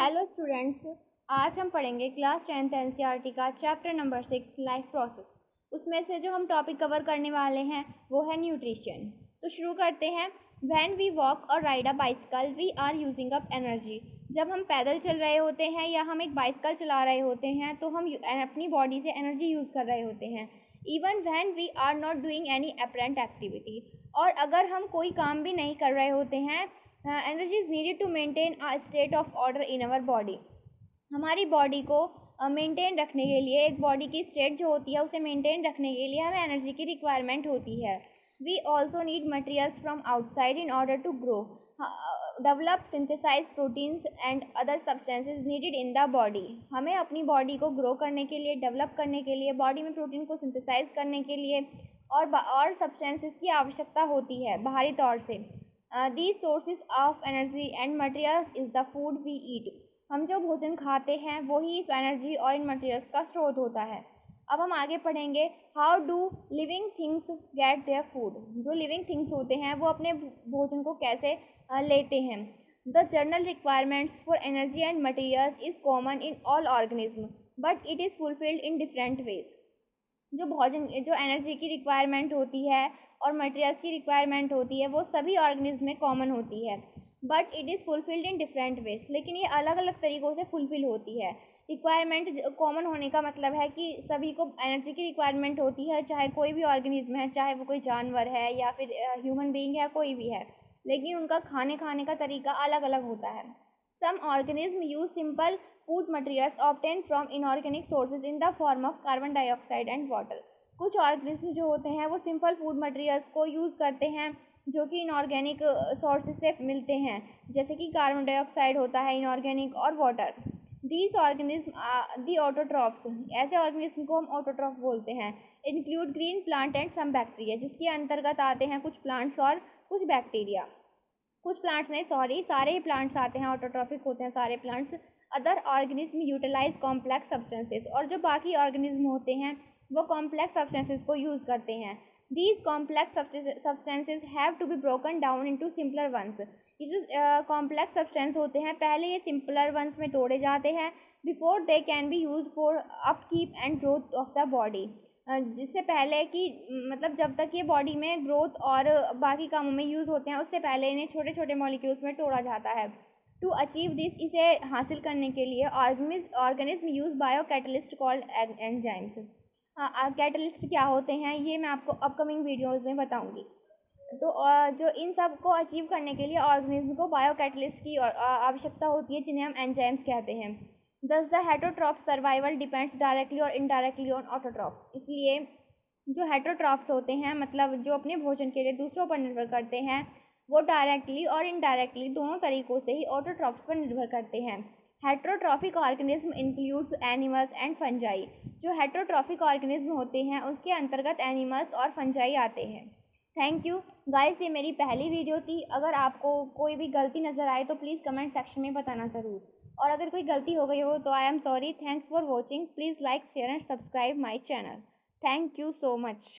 Hello students, आज हम पढ़ेंगे क्लास 10th एनसीईआरटी का चैप्टर नंबर 6 लाइफ प्रोसेस। उसमें से जो हम टॉपिक कवर करने वाले हैं वो है न्यूट्रिशन। तो शुरू करते हैं। व्हेन वी वॉक और ride a bicycle we are using up energy. जब हम पैदल चल रहे होते हैं या हम एक बाइसिकल चला रहे होते हैं तो हम अपनी बॉडी से एनर्जी यूज़ कर रहे होते हैं। Even when we are not doing any apparent activity, और अगर हम कोई काम भी नहीं कर रहे होते हैं, energy is needed to maintain a state of order in our body. हमारी बॉडी को मेंटेन रखने के लिए, एक बॉडी की स्टेट जो होती है उसे मेंटेन रखने के लिए हमें एनर्जी की रिक्वायरमेंट होती है। We also need materials from outside in order to grow, develop synthesise proteins and other substances needed in the body. हमें अपनी बॉडी को ग्रो करने के लिए, डेवलप करने के लिए, बॉडी में प्रोटीन को सिंथेसाइज करने के लिए और सब्सटेंसेस की आवश्यकता होती है बाहरी तौर से। These sources of energy and materials is the food we eat. हम जो भोजन खाते हैं वही इस एनर्जी और इन मटेरियल्स का स्रोत होता है। अब हम आगे पढ़ेंगे how do living things get their food. जो लिविंग थिंग्स होते हैं वो अपने भोजन को कैसे लेते हैं। The general requirements for energy and materials is common in all organism but it is fulfilled in different ways. जो एनर्जी की रिक्वायरमेंट होती है और मटेरियल्स की रिक्वायरमेंट होती है वो सभी ऑर्गेनिज्म में कॉमन होती है, but it is fulfilled in different ways. लेकिन ये अलग अलग तरीक़ों से फुलफिल होती है। रिक्वायरमेंट कॉमन होने का मतलब है कि सभी को एनर्जी की रिक्वायरमेंट होती है, चाहे कोई भी ऑर्गेनिज्म है, चाहे वो कोई जानवर है या फिर ह्यूमन बीइंग है, कोई भी है, लेकिन उनका खाने का तरीका अलग अलग होता है। Some organisms use simple food materials obtained from inorganic sources in the form of carbon dioxide and water. कुछ ऑर्गेनिज्म जो होते हैं वो सिंपल फूड मटेरियल्स को यूज़ करते हैं जो कि इनऑर्गेनिक सोर्सेज से मिलते हैं, जैसे कि कार्बन डाइऑक्साइड होता है इनऑर्गेनिक, और water. These organism the autotrophs, ऐसे ऑर्गेनिज्म को हम ऑटोट्रॉफ बोलते हैं। Include green plant and some bacteria, जिसके अंतर्गत आते हैं कुछ प्लांट्स और कुछ बैक्टीरिया। कुछ प्लांट्स नहीं, सॉरी, सारे ही प्लांट्स आते हैं, ऑटोट्रॉफिक होते हैं सारे plants. Other organism utilise complex substances, और जो बाकी ऑर्गेनिज्म होते हैं वो कॉम्प्लेक्स सब्सटेंसेज को यूज़ करते हैं। These complex substances have to be broken down into simpler ones. ये जो कॉम्प्लेक्स सब्सटेंस होते हैं पहले ये सिंपलर वंस में तोड़े जाते हैं before they can be use for upkeep and growth of the body. जिससे पहले कि मतलब जब तक ये बॉडी में ग्रोथ और बाकी कामों में यूज़ होते हैं उससे पहले इन्हें छोटे छोटे मॉलिक्यूल्स में तोड़ा जाता है। टू अचीव दिस, इसे हासिल करने के लिए organism use bio catalyst called enzymes. Catalyst क्या होते हैं ये मैं आपको अपकमिंग वीडियोज़ में बताऊँगी। तो जो इन सब को अचीव करने के लिए ऑर्गेनिज्म को बायो कैटलिस्ट की आवश्यकता होती है, जिन्हें हम एंजाइम्स कहते हैं। दस the heterotroph survival depends directly और इनडायरेक्टली ऑन ऑटोट्रॉफ्स। इसलिए जो हेटरोट्रॉफ्स होते हैं, मतलब जो अपने भोजन के लिए दूसरों पर निर्भर करते हैं, वो डायरेक्टली और इनडायरेक्टली दोनों तरीक़ों से ही ऑटोट्रॉफ्स पर निर्भर करते हैं। Heterotrophic organism includes animals and fungi. जो हेटरोट्रॉफिक ऑर्गेनिज्म होते हैं उसके अंतर्गत एनिमल्स और फंजाई आते हैं। थैंक यू गाइस, ये मेरी पहली वीडियो थी। अगर आपको कोई भी गलती नज़र आए तो प्लीज़ कमेंट सेक्शन में बताना ज़रूर, और अगर कोई गलती हो गई हो तो I am sorry. Thanks for watching. Please like, share and subscribe my channel. Thank you so much.